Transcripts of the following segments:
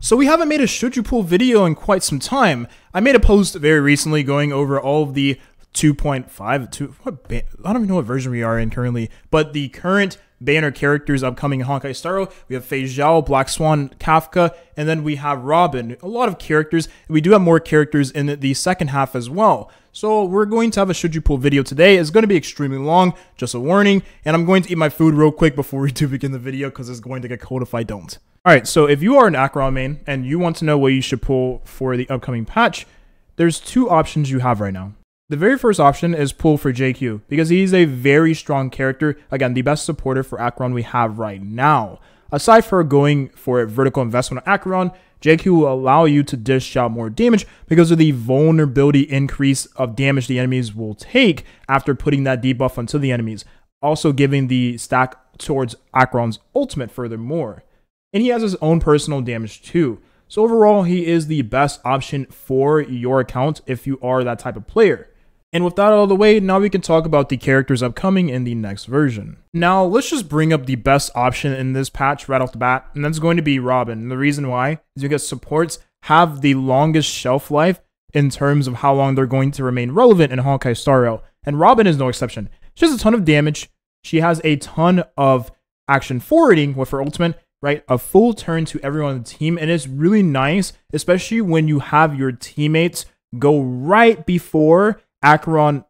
So we haven't made a should you pull video in quite some time. I made a post very recently going over all of the 2.5, I don't even know what version we are in currently, but the current banner characters upcoming in Honkai Star Rail. We have Feixiao, Black Swan, Kafka, and then we have Robin. A lot of characters. We do have more characters in the second half as well. So we're going to have a should you pull video today. It's going to be extremely long, just a warning, and I'm going to eat my food real quick before we do begin the video because it's going to get cold if I don't. Alright, so if you are an Acheron main and you want to know what you should pull for the upcoming patch, there's two options you have right now. The very first option is pull for JQ, because he's a very strong character. Again, the best supporter for Acheron we have right now. Aside from going for a vertical investment on Acheron, JQ will allow you to dish out more damage because of the vulnerability increase of damage the enemies will take after putting that debuff onto the enemies. Also giving the stack towards Acheron's ultimate furthermore. And he has his own personal damage too. So overall, he is the best option for your account if you are that type of player. And with that out of the way, now we can talk about the characters upcoming in the next version. Now, let's just bring up the best option in this patch right off the bat, and that's going to be Robin. And the reason why is because supports have the longest shelf life in terms of how long they're going to remain relevant in Honkai Star Rail. And Robin is no exception. She has a ton of damage. She has a ton of action forwarding with her ultimate, right? A full turn to everyone on the team, and it's really nice, especially when you have your teammates go right before Acheron.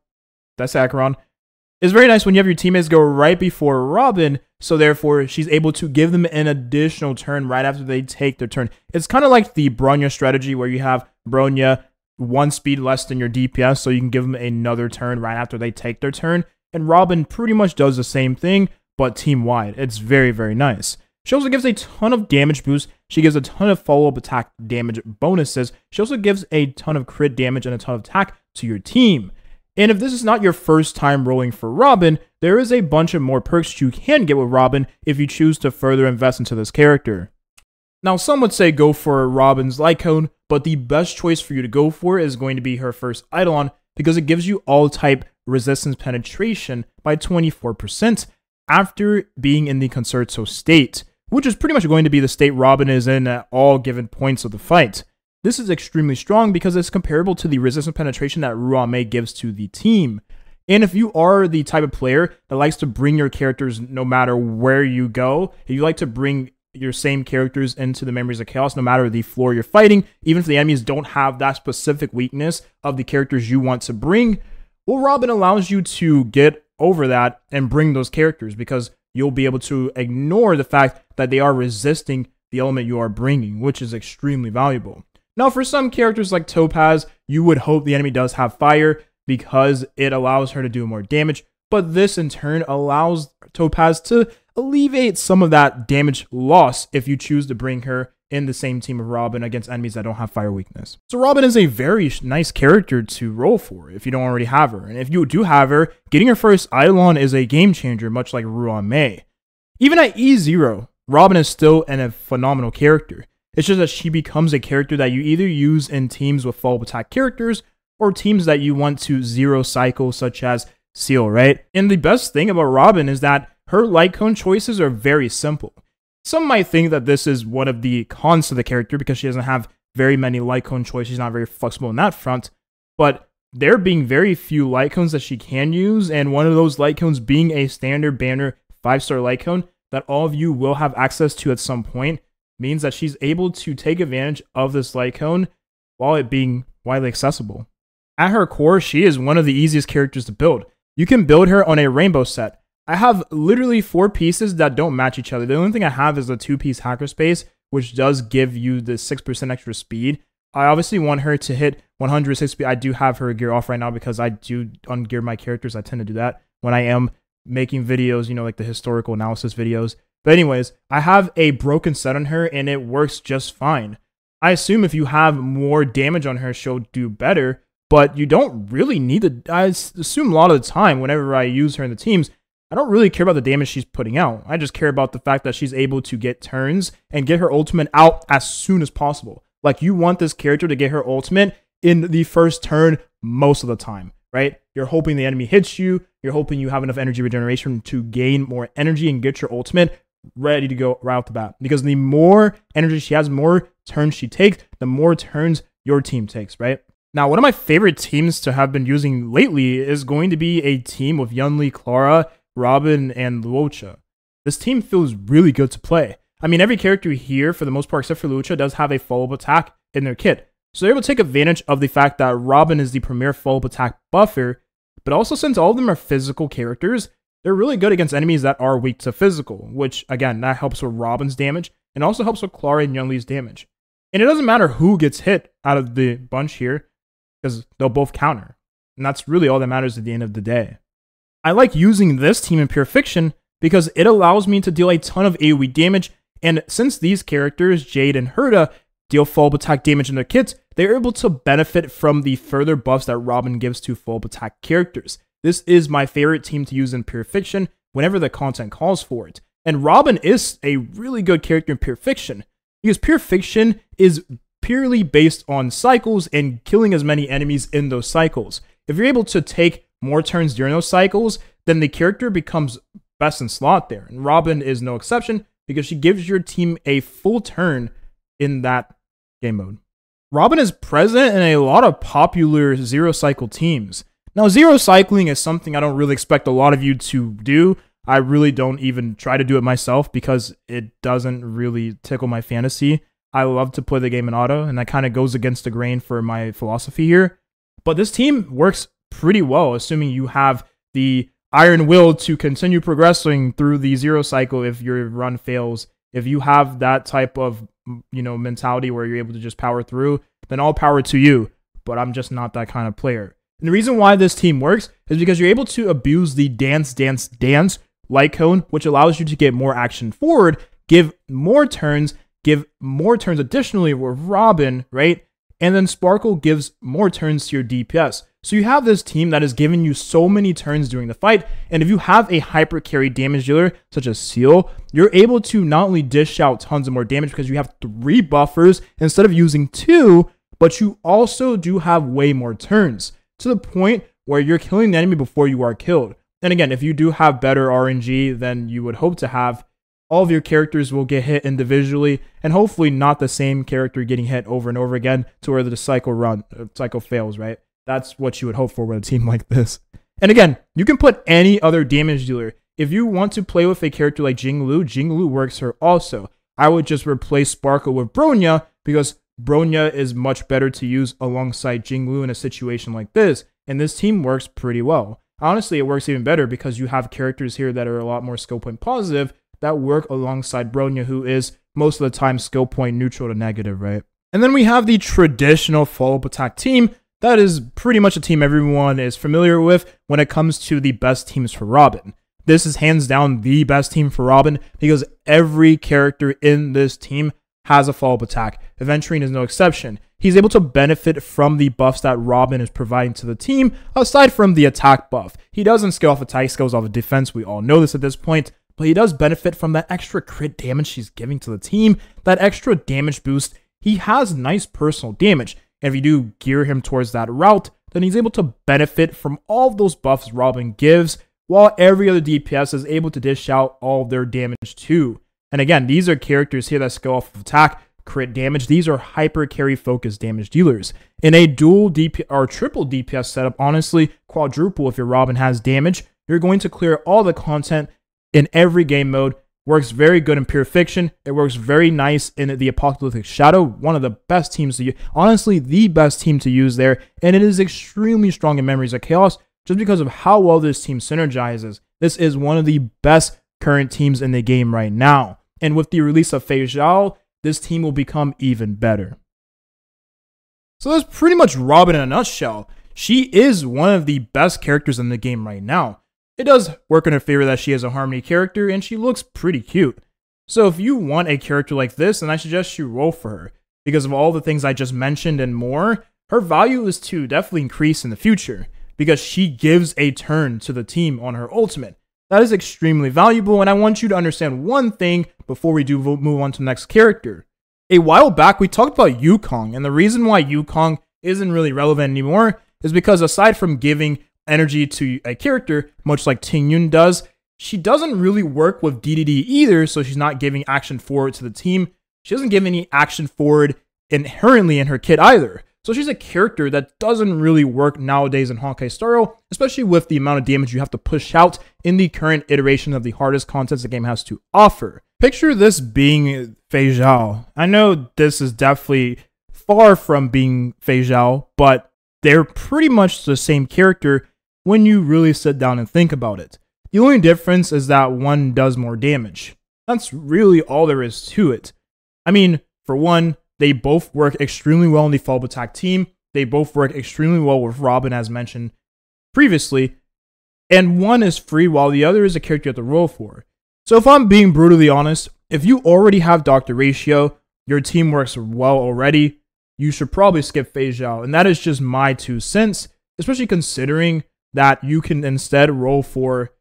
That's Acheron. It's very nice when you have your teammates go right before Robin, so therefore she's able to give them an additional turn right after they take their turn. It's kind of like the Bronya strategy where you have Bronya one speed less than your DPS, so you can give them another turn right after they take their turn. And Robin pretty much does the same thing, but team-wide. It's very, very nice. She also gives a ton of damage boost. She gives a ton of follow-up attack damage bonuses. She also gives a ton of crit damage and a ton of attack to your team. And if this is not your first time rolling for Robin, there is a bunch of more perks you can get with Robin if you choose to further invest into this character. Now, some would say go for Robin's light cone, but the best choice for you to go for is going to be her first Eidolon because it gives you all-type resistance penetration by 24% after being in the Concerto state, which is pretty much going to be the state Robin is in at all given points of the fight. This is extremely strong because it's comparable to the resistance penetration that Ruame gives to the team. And if you are the type of player that likes to bring your characters no matter where you go, if you like to bring your same characters into the Memories of Chaos no matter the floor you're fighting, even if the enemies don't have that specific weakness of the characters you want to bring, well, Robin allows you to get over that and bring those characters because you'll be able to ignore the fact that they are resisting the element you are bringing, which is extremely valuable. Now, for some characters like Topaz, you would hope the enemy does have fire because it allows her to do more damage, but this in turn allows Topaz to alleviate some of that damage loss if you choose to bring her in the same team of Robin against enemies that don't have fire weakness. So Robin is a very nice character to roll for if you don't already have her. And if you do have her, getting her first Eidolon is a game changer, much like Ruame. Even at E0, Robin is still a phenomenal character. It's just that she becomes a character that you either use in teams with follow-up attack characters or teams that you want to zero cycle, such as Seal, right? And the best thing about Robin is that her light cone choices are very simple. Some might think that this is one of the cons to the character because she doesn't have very many light cone choices. She's not very flexible in that front, but there being very few light cones that she can use, and one of those light cones being a standard banner 5-star light cone that all of you will have access to at some point, means that she's able to take advantage of this light cone while it being widely accessible. At her core, she is one of the easiest characters to build. You can build her on a rainbow set. I have literally 4 pieces that don't match each other. The only thing I have is a 2-piece hacker space, which does give you the 6% extra speed. I obviously want her to hit 106 speed. I do have her gear off right now because I do ungear my characters. I tend to do that when I am making videos, you know, like the historical analysis videos. But anyways, I have a broken set on her and it works just fine. I assume if you have more damage on her, she'll do better, but you don't really need to. I assume a lot of the time, whenever I use her in the teams, I don't really care about the damage she's putting out. I just care about the fact that she's able to get turns and get her ultimate out as soon as possible. Like, you want this character to get her ultimate in the first turn most of the time, right? You're hoping the enemy hits you. You're hoping you have enough energy regeneration to gain more energy and get your ultimate ready to go right off the bat. Because the more energy she has, more turns she takes, the more turns your team takes, right? Now, one of my favorite teams to have been using lately is going to be a team with Yunli, Clara, Robin, and Luocha. This team feels really good to play. I mean, every character here, for the most part, except for Luocha, does have a follow-up attack in their kit. So they're able to take advantage of the fact that Robin is the premier follow-up attack buffer, but also since all of them are physical characters, they're really good against enemies that are weak to physical, which, again, that helps with Robin's damage, and also helps with Clara and Yunli's damage. And it doesn't matter who gets hit out of the bunch here, because they'll both counter. And that's really all that matters at the end of the day. I like using this team in Pure Fiction because it allows me to deal a ton of AoE damage, and since these characters, Jade and Herta, deal follow-up attack damage in their kits, they're able to benefit from the further buffs that Robin gives to follow-up attack characters. This is my favorite team to use in Pure Fiction whenever the content calls for it. And Robin is a really good character in Pure Fiction, because Pure Fiction is purely based on cycles and killing as many enemies in those cycles. If you're able to take more turns during those cycles, then the character becomes best in slot there. And Robin is no exception because she gives your team a full turn in that game mode. Robin is present in a lot of popular zero cycle teams. Now, zero cycling is something I don't really expect a lot of you to do. I really don't even try to do it myself because it doesn't really tickle my fantasy. I love to play the game in auto, and that kind of goes against the grain for my philosophy here. But this team works pretty well, assuming you have the iron will to continue progressing through the zero cycle if your run fails. If you have that type of, mentality where you're able to just power through, then all power to you. But I'm just not that kind of player. And the reason why this team works is because you're able to abuse the dance light cone, which allows you to get more action forward, give more turns additionally with Robin, right? And then Sparkle gives more turns to your DPS. So you have this team that is giving you so many turns during the fight, and if you have a hyper carry damage dealer, such as Seal, you're able to not only dish out tons of more damage because you have 3 buffers instead of using 2, but you also do have way more turns, to the point where you're killing the enemy before you are killed. And again, if you do have better RNG than you would hope to have, all of your characters will get hit individually, and hopefully not the same character getting hit over and over again to where the cycle fails, right? That's what you would hope for with a team like this. And again, you can put any other damage dealer. If you want to play with a character like Jinglu works here also. I would just replace Sparkle with Bronya because Bronya is much better to use alongside Jinglu in a situation like this, and this team works pretty well. Honestly, it works even better because you have characters here that are a lot more skill point positive that work alongside Bronya, who is most of the time skill point neutral to negative, right? And then we have the traditional follow-up attack team. That is pretty much a team everyone is familiar with when it comes to the best teams for Robin. This is hands down the best team for Robin because every character in this team has a follow-up attack. Aventurine is no exception. He's able to benefit from the buffs that Robin is providing to the team, aside from the attack buff. He doesn't scale off attack, he scales off of defense. We all know this at this point, but he does benefit from that extra crit damage she's giving to the team, that extra damage boost. He has nice personal damage. And if you do gear him towards that route, then he's able to benefit from all of those buffs Robin gives, while every other DPS is able to dish out all of their damage too. And again, these are characters here that scale off of attack, crit damage. These are hyper carry focused damage dealers. In a dual DPS or triple DPS setup, honestly, quadruple if your Robin has damage, you're going to clear all the content in every game mode. Works very good in Pure Fiction. It works very nice in the Apocalyptic Shadow. One of the best teams to use. Honestly, the best team to use there. And it is extremely strong in Memories of Chaos just because of how well this team synergizes. This is one of the best current teams in the game right now. And with the release of Feixiao, this team will become even better. So that's pretty much Robin in a nutshell. She is one of the best characters in the game right now. It does work in her favor that she is a Harmony character, and she looks pretty cute. So if you want a character like this, then I suggest you roll for her. Because of all the things I just mentioned and more, her value is to definitely increase in the future, because she gives a turn to the team on her ultimate. That is extremely valuable, and I want you to understand one thing before we do move on to the next character. A while back, we talked about Yukong, and the reason why Yukong isn't really relevant anymore is because aside from giving energy to a character, much like Tingyun does, she doesn't really work with DDD either, so she's not giving action forward to the team. she doesn't give any action forward inherently in her kit either. So she's a character that doesn't really work nowadays in Honkai Star Rail, especially with the amount of damage you have to push out in the current iteration of the hardest contents the game has to offer. Picture this being Feixiao. I know this is definitely far from being Feixiao, but they're pretty much the same character when you really sit down and think about it. The only difference is that one does more damage. That's really all there is to it. I mean, for one, they both work extremely well in the follow-up attack team. They both work extremely well with Robin, as mentioned previously. And one is free while the other is a character you have to roll for. So if I'm being brutally honest, if you already have Dr. Ratio, your team works well already, you should probably skip Feixiao. And that is just my 2 cents, especially considering that you can instead roll for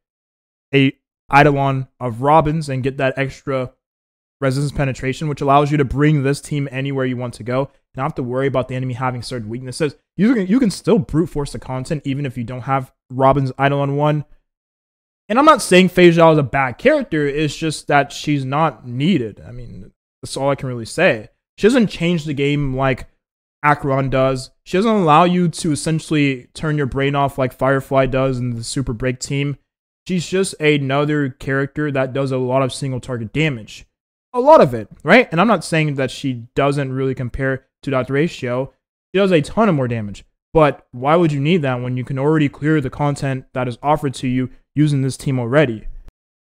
a Eidolon of Robins and get that extra resistance penetration, which allows you to bring this team anywhere you want to go and not have to worry about the enemy having certain weaknesses. You can still brute force the content even if you don't have Robin's Eidolon 1. And I'm not saying Feixiao is a bad character, it's just that she's not needed. I mean, that's all I can really say. She doesn't change the game like Acheron does. She doesn't allow you to essentially turn your brain off like Firefly does in the Super Break team. She's just another character that does a lot of single target damage. A lot of it, right? And I'm not saying that she doesn't really compare to Dr. Ratio. She does a ton of more damage. But why would you need that when you can already clear the content that is offered to you using this team already?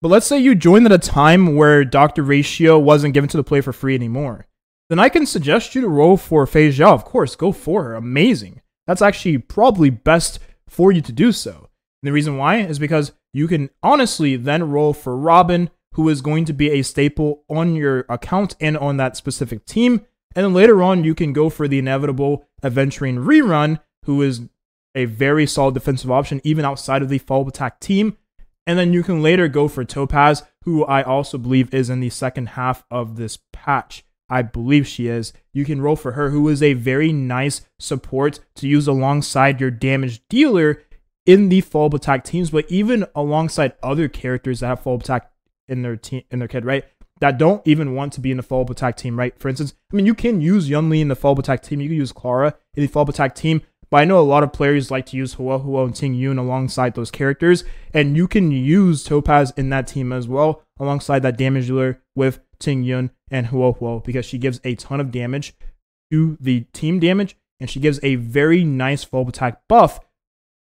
But let's say you joined at a time where Dr. Ratio wasn't given to the player for free anymore. Then I can suggest you to roll for Feixiao. Of course, go for her. Amazing. That's actually probably best for you to do so. And the reason why is because you can honestly then roll for Robin, who is going to be a staple on your account and on that specific team. And then later on, you can go for the inevitable Aventurine Rerun, who is a very solid defensive option, even outside of the follow-up attack team. And then you can later go for Topaz, who I also believe is in the second half of this patch. I believe she is. You can roll for her, who is a very nice support to use alongside your damage dealer in the follow-up attack teams, but even alongside other characters that have follow-up attack in their team, in their kit, right? That don't even want to be in the follow-up attack team, right? For instance, I mean, you can use Yunli in the follow-up attack team. You can use Clara in the follow-up attack team, but I know a lot of players like to use Huo and Ting Yun alongside those characters, and you can use Topaz in that team as well, alongside that damage dealer with Ting Yun and Huo, because she gives a ton of damage to the team damage, and she gives a very nice follow-up attack buff.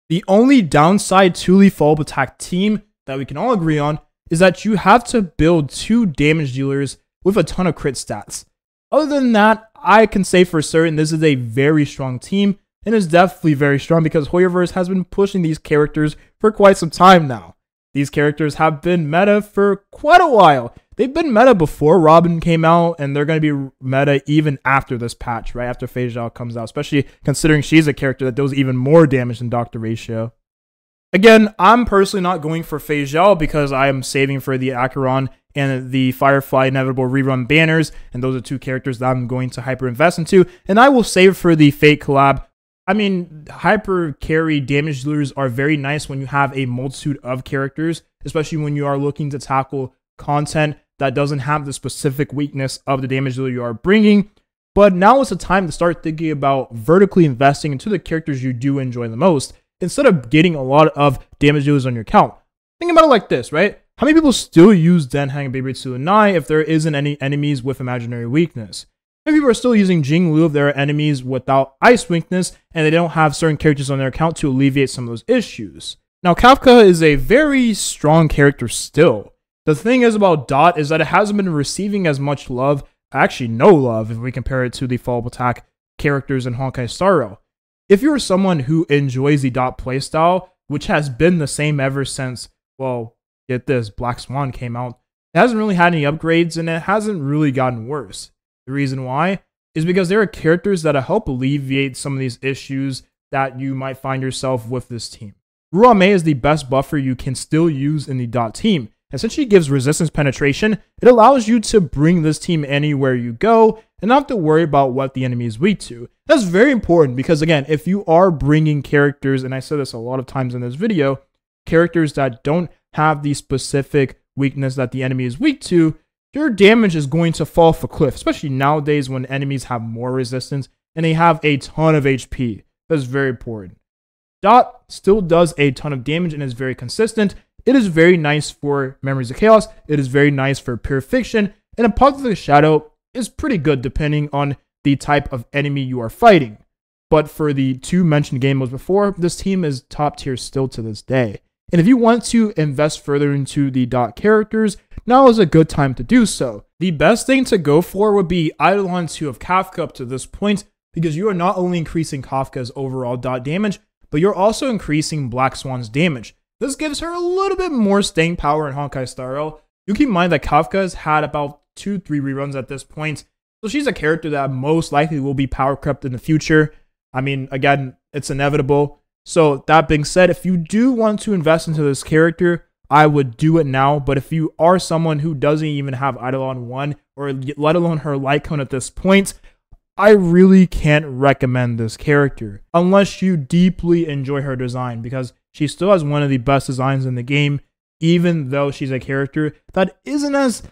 The only downside to the follow-up attack team that we can all agree on is that you have to build 2 damage dealers with a ton of crit stats. Other than that, I can say for certain this is a very strong team, and is definitely very strong because Hoyoverse has been pushing these characters for quite some time now. These characters have been meta for quite a while. They've been meta before Robin came out, and they're going to be meta even after this patch, right after Feixiao comes out, especially considering she's a character that does even more damage than Dr. Ratio. Again, I'm personally not going for Feixiao because I am saving for the Acheron and the Firefly Inevitable Rerun banners, and those are 2 characters that I'm going to hyper invest into, and I will save for the Fate collab. I mean, hyper carry damage dealers are very nice when you have a multitude of characters, especially when you are looking to tackle content that doesn't have the specific weakness of the damage dealer you are bringing. But now is the time to start thinking about vertically investing into the characters you do enjoy the most, instead of getting a lot of damage dealers on your account. Think about it like this, right? How many people still use Denhang, Beiritsu, and Nai if there isn't any enemies with imaginary weakness? Many people are still using Jinglu if there are enemies without ice weakness and they don't have certain characters on their account to alleviate some of those issues. Now, Kafka is a very strong character still. The thing is about Dot is that it hasn't been receiving as much love, actually no love, if we compare it to the follow-up attack characters in Honkai Star Rail. If you're someone who enjoys the Dot playstyle, which has been the same ever since, well, get this, Black Swan came out, it hasn't really had any upgrades and it hasn't really gotten worse. The reason why is because there are characters that help alleviate some of these issues that you might find yourself with this team. Ruame is the best buffer you can still use in the Dot team. And since she gives resistance penetration, it allows you to bring this team anywhere you go and not have to worry about what the enemy is weak to. That's very important because, again, if you are bringing characters, and I said this a lot of times in this video, characters that don't have the specific weakness that the enemy is weak to, your damage is going to fall off a cliff, especially nowadays when enemies have more resistance and they have a ton of HP. That's very important. Dot still does a ton of damage and is very consistent. It is very nice for Memories of Chaos. It is very nice for Pure Fiction. And a Positive Shadow is pretty good depending on the type of enemy you are fighting. But for the two mentioned game modes before, this team is top tier still to this day. And if you want to invest further into the Dot characters, now is a good time to do so. The best thing to go for would be Eidolon 2 of Kafka up to this point, because you are not only increasing Kafka's overall Dot damage, but you're also increasing Black Swan's damage. This gives her a little bit more staying power in Honkai Star Rail. You keep in mind that Kafka has had about 2-3 reruns at this point, so she's a character that most likely will be power crept in the future. I mean, again, it's inevitable. So that being said, if you do want to invest into this character, I would do it now. But if you are someone who doesn't even have Eidolon 1, or let alone her light cone at this point, I really can't recommend this character unless you deeply enjoy her design, because she still has one of the best designs in the game, even though she's a character that isn't as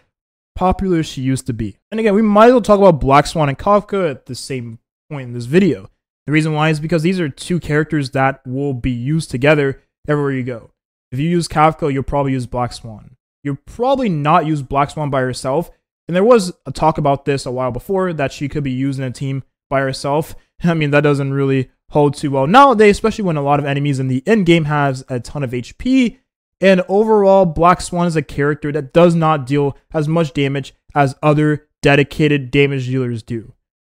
popular as she used to be. And again, we might as well talk about Black Swan and Kafka at the same point in this video. The reason why is because these are two characters that will be used together everywhere you go. If you use Kafka, you'll probably use Black Swan. You'll probably not use Black Swan by herself. And there was a talk about this a while before, that she could be used in a team by herself. I mean, that doesn't really hold too well nowadays, especially when a lot of enemies in the end game has a ton of HP. And overall, Black Swan is a character that does not deal as much damage as other dedicated damage dealers do.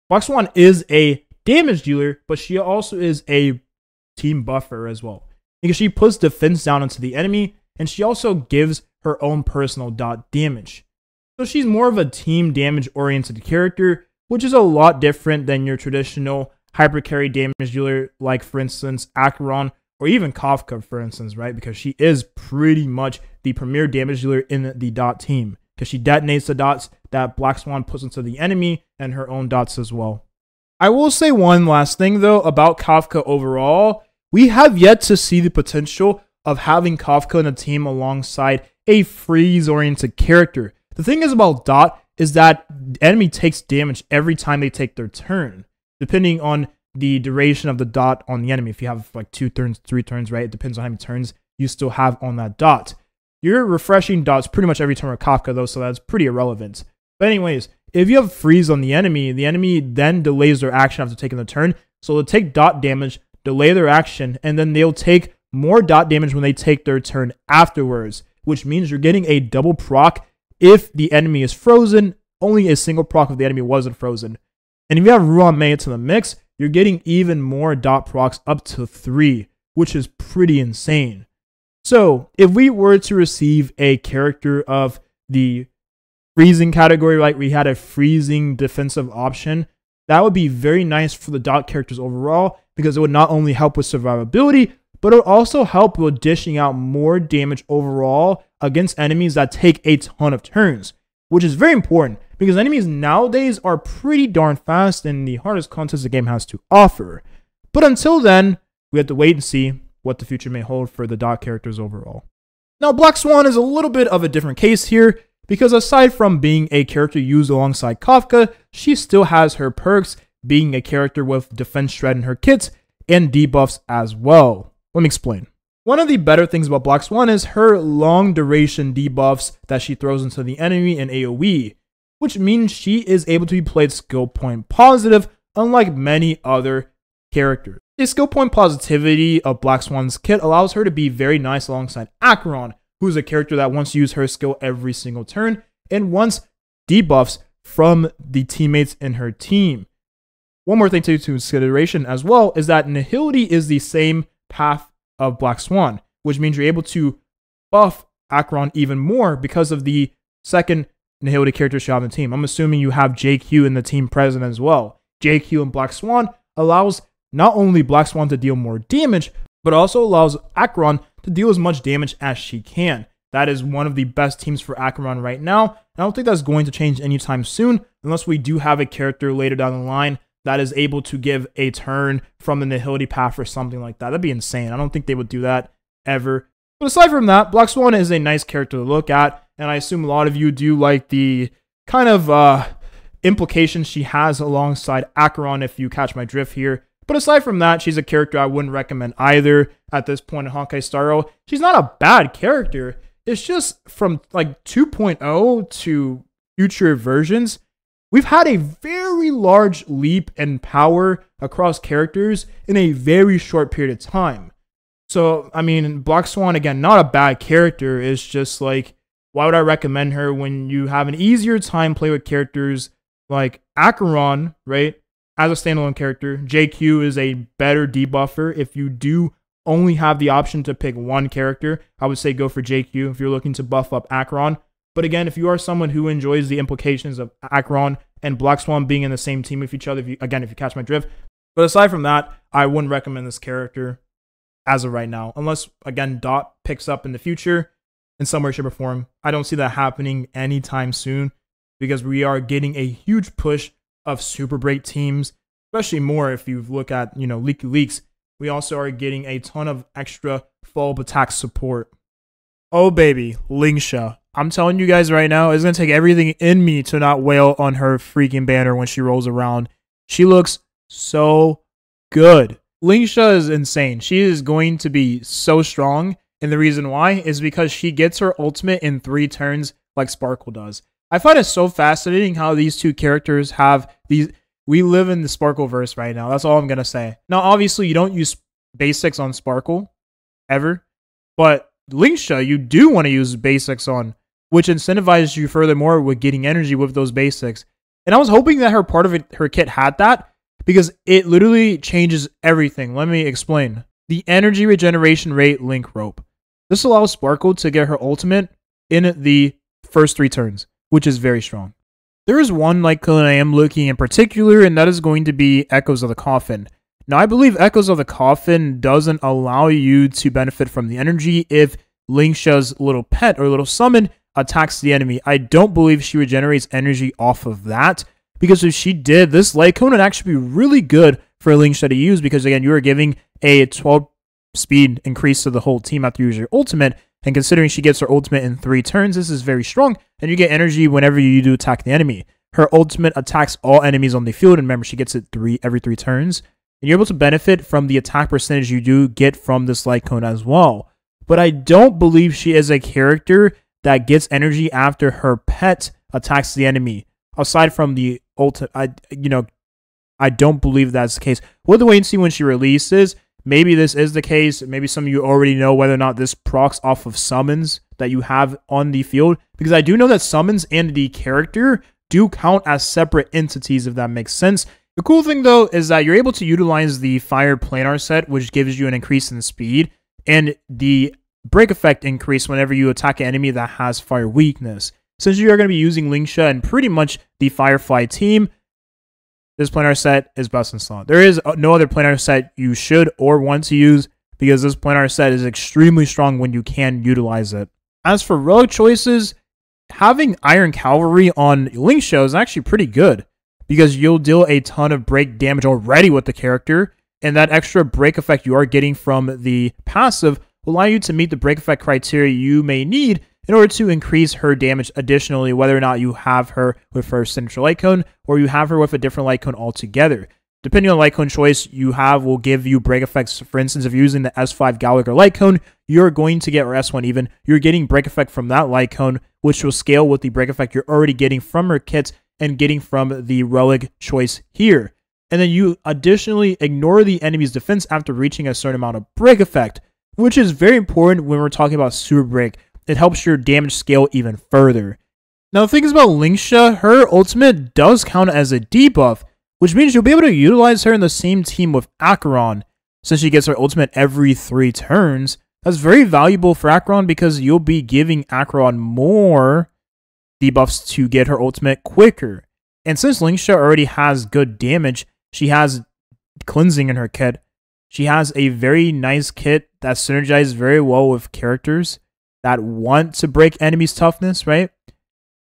Black Swan is a damage dealer, but she also is a team buffer as well, because she puts defense down onto the enemy, and she also gives her own personal Dot damage. So she's more of a team damage oriented character, which is a lot different than your traditional hyper carry damage dealer, like for instance Acheron or even Kafka, for instance, right? Because she is pretty much the premier damage dealer in the Dot team, because she detonates the dots that Black Swan puts into the enemy and her own dots as well. I will say one last thing though about Kafka overall. We have yet to see the potential of having Kafka in a team alongside a freeze-oriented character. The thing is about Dot is that the enemy takes damage every time they take their turn, depending on the duration of the Dot on the enemy. If you have like 2 turns, 3 turns, right? It depends on how many turns you still have on that Dot. You're refreshing dots pretty much every turn with Kafka though, so that's pretty irrelevant. But anyways, if you have freeze on the enemy then delays their action after taking the turn. So they'll take Dot damage, delay their action, and then they'll take more Dot damage when they take their turn afterwards, which means you're getting a double proc if the enemy is frozen. Only a single proc if the enemy wasn't frozen. And if you have Ruan Mei to the mix, you're getting even more Dot procs, up to 3, which is pretty insane. So if we were to receive a character of the freezing category, right, we had a freezing defensive option, that would be very nice for the Dot characters overall, because it would not only help with survivability, but it would also help with dishing out more damage overall against enemies that take a ton of turns, which is very important, because enemies nowadays are pretty darn fast in the hardest contests the game has to offer. But until then, we have to wait and see what the future may hold for the Dot characters overall. Now, Black Swan is a little bit of a different case here, because aside from being a character used alongside Kafka, she still has her perks, being a character with defense shred in her kit, and debuffs as well. Let me explain. One of the better things about Black Swan is her long duration debuffs that she throws into the enemy in AoE, which means she is able to be played skill point positive, unlike many other characters. The skill point positivity of Black Swan's kit allows her to be very nice alongside Acheron, who's a character that wants to use her skill every single turn and wants debuffs from the teammates in her team. One more thing to take into consideration as well is that Nihility is the same path of Black Swan, which means you're able to buff Acheron even more because of the second Nihility character she have on the team. I'm assuming you have JQ in the team present as well. JQ and Black Swan allows not only Black Swan to deal more damage, but also allows Acheron to deal as much damage as she can. That is one of the best teams for Acheron right now. I don't think that's going to change anytime soon, unless we do have a character later down the line that is able to give a turn from the Nihility path or something like that. That'd be insane. I don't think they would do that ever. But aside from that, Black Swan is a nice character to look at, and I assume a lot of you do like the kind of implications she has alongside Acheron, if you catch my drift here. But aside from that, she's a character I wouldn't recommend either at this point in Honkai Star Rail. She's not a bad character. It's just from like 2.0 to future versions, we've had a very large leap in power across characters in a very short period of time. So, I mean, Black Swan, again, not a bad character. It's just like, why would I recommend her when you have an easier time play with characters like Acheron, right? As a standalone character, JQ is a better debuffer. If you do only have the option to pick one character, I would say go for JQ if you're looking to buff up Acheron. But again, if you are someone who enjoys the implications of Acheron and Black Swan being in the same team with each other, if you catch my drift. But aside from that, I wouldn't recommend this character as of right now. Unless, again, Dot picks up in the future in some way, shape, or form. I don't see that happening anytime soon because we are getting a huge push of Super Break teams, especially more if you look at, Leaky Leaks. We also are getting a ton of extra follow-up attack support. Oh, baby, Lingsha. I'm telling you guys right now, it's going to take everything in me to not wail on her freaking banner when she rolls around. She looks so good. Lingsha is insane. She is going to be so strong, and the reason why is because she gets her ultimate in 3 turns like Sparkle does. I find it so fascinating how these two characters have these... We live in the Sparkleverse right now. That's all I'm going to say. Now, obviously, you don't use basics on Sparkle, ever. But Lingsha, you do want to use basics on, which incentivizes you furthermore with getting energy with those basics. And I was hoping that her kit had that, because it literally changes everything. Let me explain. The energy regeneration rate link rope. This allows Sparkle to get her ultimate in the first 3 turns, which is very strong. There is one Lycone I am looking in particular, and that is going to be Echoes of the Coffin. Now, I believe Echoes of the Coffin doesn't allow you to benefit from the energy if Lingsha's little pet or little summon attacks the enemy. I don't believe she regenerates energy off of that, because if she did, this Lycone would actually be really good for Lingsha to use, because again, you are giving a 12 speed increase to the whole team after you use your ultimate. And considering she gets her ultimate in 3 turns, this is very strong. And you get energy whenever you do attack the enemy. Her ultimate attacks all enemies on the field. And remember, she gets it every 3 turns. And you're able to benefit from the attack percentage you do get from this Lycone as well. But I don't believe she is a character that gets energy after her pet attacks the enemy. Aside from the ultimate, I don't believe that's the case. We'll have to wait and see when she releases. Maybe this is the case. Maybe some of you already know whether or not this procs off of summons that you have on the field. Because I do know that summons and the character do count as separate entities, if that makes sense. The cool thing, though, is that you're able to utilize the Fire Planar set, which gives you an increase in speed, and the Break Effect increase whenever you attack an enemy that has Fire Weakness. Since you are going to be using Lingsha and pretty much the Firefly team, this planar set is best in slot. There is no other planar set you should or want to use, because this planar set is extremely strong when you can utilize it. As for relic choices, having Iron Cavalry on Lingsha is actually pretty good, because you'll deal a ton of break damage already with the character, and that extra break effect you are getting from the passive will allow you to meet the break effect criteria you may need in order to increase her damage additionally, whether or not you have her with her signature Lycone or you have her with a different Lycone altogether. Depending on Lycone choice you have will give you break effects. For instance, if you're using the S5 Gallagher Lycone, you're going to get, or S1 even, you're getting break effect from that Lycone, which will scale with the break effect you're already getting from her kits and getting from the relic choice here. And then you additionally ignore the enemy's defense after reaching a certain amount of break effect, which is very important when we're talking about Super Break. It helps your damage scale even further. Now, the thing is about Lingsha, her ultimate does count as a debuff, which means you'll be able to utilize her in the same team with Acheron. Since she gets her ultimate every 3 turns, that's very valuable for Acheron because you'll be giving Acheron more debuffs to get her ultimate quicker. And since Lingsha already has good damage, she has cleansing in her kit. She has a very nice kit that synergizes very well with characters that want to break enemies' toughness, right?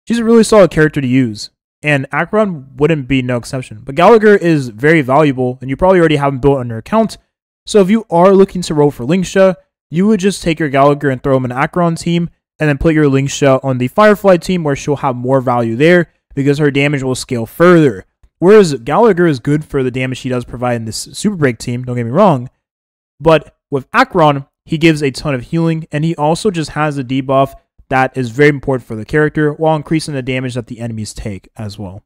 She's a really solid character to use, and Acheron wouldn't be no exception. But Gallagher is very valuable, and you probably already have him built on your account. So if you are looking to roll for Lingsha, you would just take your Gallagher and throw him in an Acheron team, and then put your Lingsha on the Firefly team where she'll have more value there. because her damage will scale further. Whereas Gallagher is good for the damage he does provide in this Super Break team, don't get me wrong. But with Acheron, he gives a ton of healing, and he also just has a debuff that is very important for the character while increasing the damage that the enemies take as well.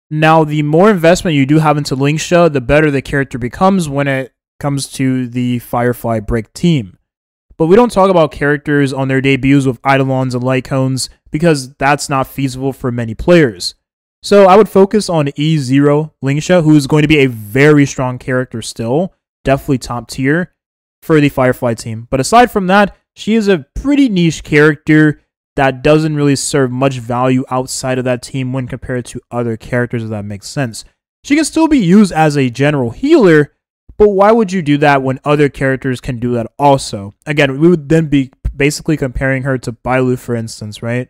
Now, the more investment you do have into Lingsha, the better the character becomes when it comes to the Firefly Break team. But we don't talk about characters on their debuts with Eidolons and Lycones because that's not feasible for many players. So I would focus on E0 Lingsha, who is going to be a very strong character still, definitely top tier for the Firefly team. But aside from that, she is a pretty niche character that doesn't really serve much value outside of that team when compared to other characters, if that makes sense. She can still be used as a general healer, but why would you do that when other characters can do that also? Again, we would then be basically comparing her to Bailu, for instance, right?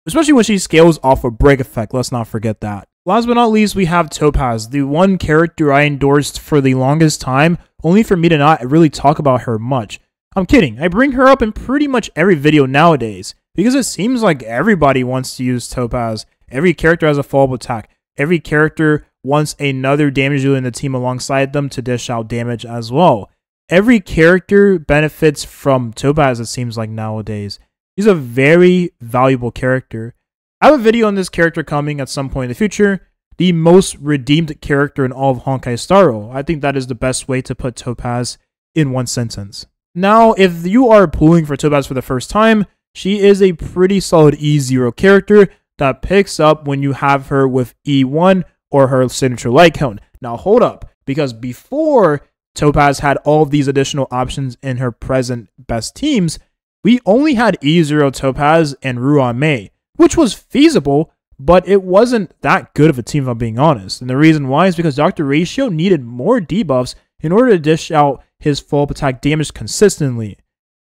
Especially when she scales off a break effect, let's not forget that. Last but not least, we have Topaz, the one character I endorsed for the longest time, only for me to not really talk about her much. I'm kidding, I bring her up in pretty much every video nowadays, because it seems like everybody wants to use Topaz. Every character has a follow-up attack. Every character wants another damage dealer in the team alongside them to dish out damage as well. Every character benefits from Topaz, it seems like nowadays. He's a very valuable character. I have a video on this character coming at some point in the future. The most redeemed character in all of Honkai Star Rail. I think that is the best way to put Topaz in one sentence. Now, if you are pulling for Topaz for the first time, she is a pretty solid E0 character that picks up when you have her with E1 or her signature Lycone. Now hold up, because before Topaz had all of these additional options in her present best teams, we only had E0 Topaz and Ruan Mei, which was feasible, but it wasn't that good of a team if I'm being honest. And the reason why is because Dr. Ratio needed more debuffs in order to dish out his full attack damage consistently.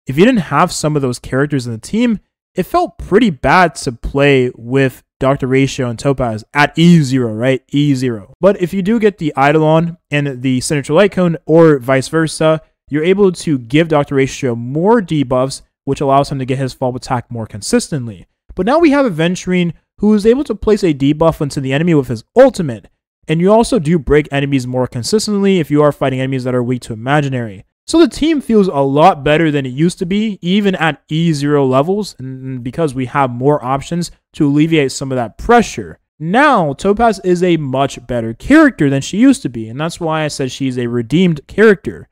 If you didn't have some of those characters in the team, it felt pretty bad to play with Dr. Ratio and Topaz at E0, right? E0. But if you do get the Eidolon and the signature Lycone, or vice versa, you're able to give Dr. Ratio more debuffs, which allows him to get his follow-up attack more consistently. But now we have a Venturine who is able to place a debuff into the enemy with his ultimate. And you also do break enemies more consistently if you are fighting enemies that are weak to imaginary. So the team feels a lot better than it used to be, even at E0 levels, and because we have more options to alleviate some of that pressure. Now, Topaz is a much better character than she used to be, and that's why I said she's a redeemed character.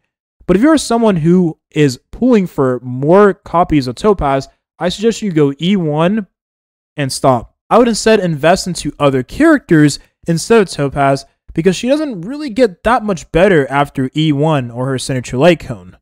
But if you're someone who is pulling for more copies of Topaz, I suggest you go E1 and stop. I would instead invest into other characters instead of Topaz, because she doesn't really get that much better after E1 or her signature Lycone,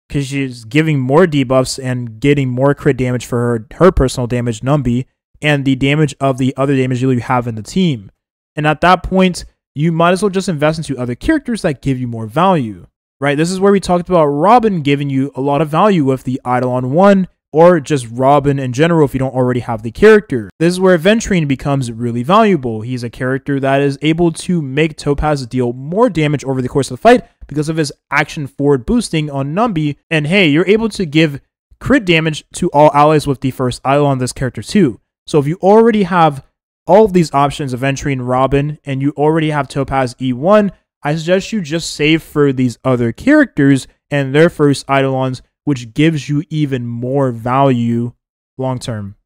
because she's giving more debuffs and getting more crit damage for her personal damage, Numbi, and the damage of the other damage dealer you have in the team. And at that point, you might as well just invest into other characters that give you more value, right? This is where we talked about Robin giving you a lot of value with the Eidolon 1, or just Robin in general if you don't already have the character. This is where Venturine becomes really valuable. He's a character that is able to make Topaz deal more damage over the course of the fight because of his action forward boosting on Numbi. And hey, you're able to give crit damage to all allies with the first Eidolon on this character too. So if you already have all of these options of Venturine, Robin, and you already have Topaz E1, I suggest you just save for these other characters and their first Eidolons, which gives you even more value long term.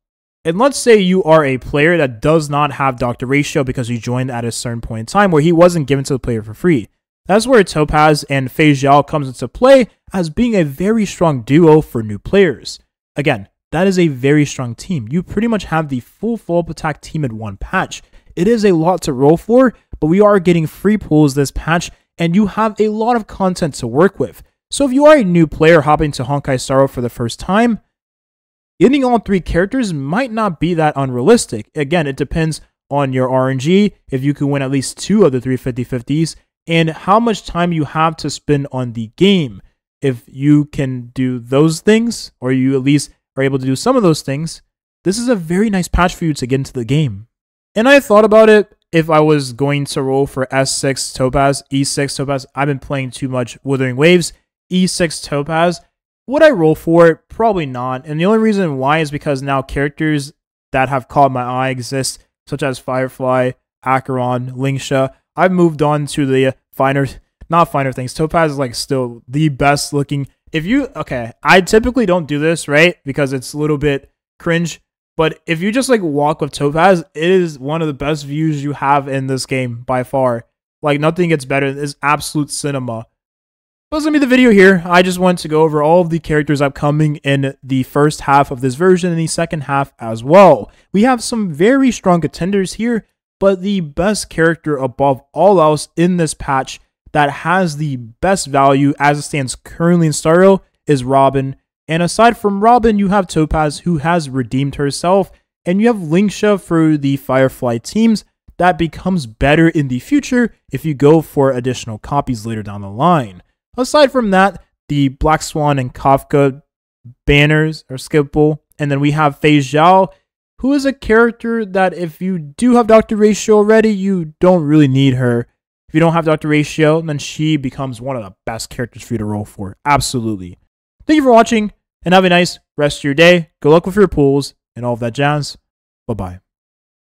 And let's say you are a player that does not have Dr. Ratio because you joined at a certain point in time where he wasn't given to the player for free. That's where Topaz and Feixiao comes into play as being a very strong duo for new players. Again, that is a very strong team. You pretty much have the full follow-up attack team in one patch. It is a lot to roll for, but we are getting free pulls this patch, and you have a lot of content to work with. So if you are a new player hopping to Honkai Star Rail for the first time, getting all three characters might not be that unrealistic. Again, it depends on your RNG, if you can win at least 2 of the 3 50/50s, and how much time you have to spend on the game. If you can do those things, or you at least are able to do some of those things, this is a very nice patch for you to get into the game. And I thought about it if I was going to roll for S6 Topaz, E6 Topaz. I've been playing too much Withering Waves. E6 Topaz, would I roll for it? Probably not. And the only reason why is because now characters that have caught my eye exist such as Firefly, Acheron, Lingsha. I've moved on to the not finer things. Topaz is like still the best looking. Okay, I typically don't do this, right? Because it's a little bit cringe. But if you just like walk with Topaz, it is one of the best views you have in this game by far. Like nothing gets better. It's absolute cinema. That's gonna be the video here. I just want to go over all of the characters upcoming in the first half of this version and the second half as well. We have some very strong contenders here, but the best character above all else in this patch that has the best value as it stands currently in Starro is Robin. And aside from Robin, you have Topaz, who has redeemed herself, and you have Lingsha for the Firefly teams. That becomes better in the future if you go for additional copies later down the line. Aside from that, the Black Swan and Kafka banners are skippable. And then we have Feixiao, who is a character that if you do have Dr. Ratio already, you don't really need her. If you don't have Dr. Ratio, then she becomes one of the best characters for you to roll for. Absolutely. Thank you for watching, and have a nice rest of your day. Good luck with your pools and all of that jazz. Bye-bye.